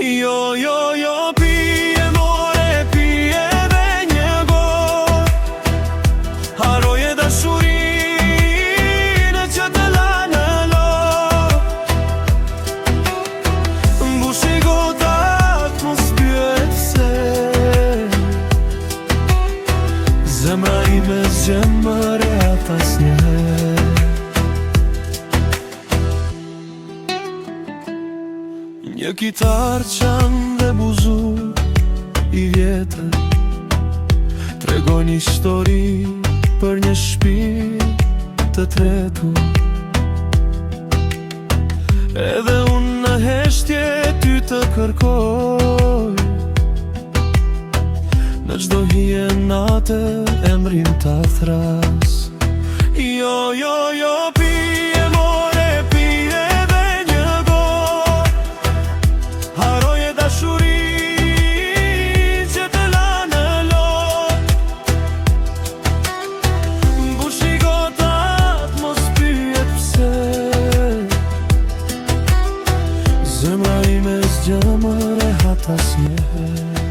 Jo, jo, jo, pije more, pije dhe një gotë. Haroje dashurinë që të la në lotë. Mbushi gotat, mos pyet pse. Zemra ime zgjen më rehat asnjëherë. Një kitar qan dhe buzuk i vjetër tregon një histori për një shtëpi të tretur. Edhe unë në heshtje ty të kërkoj, në çdo hije natë emrin ta thras. Jo, jo, jo, pije more, pije dhe një gotë. Haroje dashurinë që të la në lotë. Mbushi gotat, mos pyet pse. Zemra ime zgjen më rehat asnjëherë.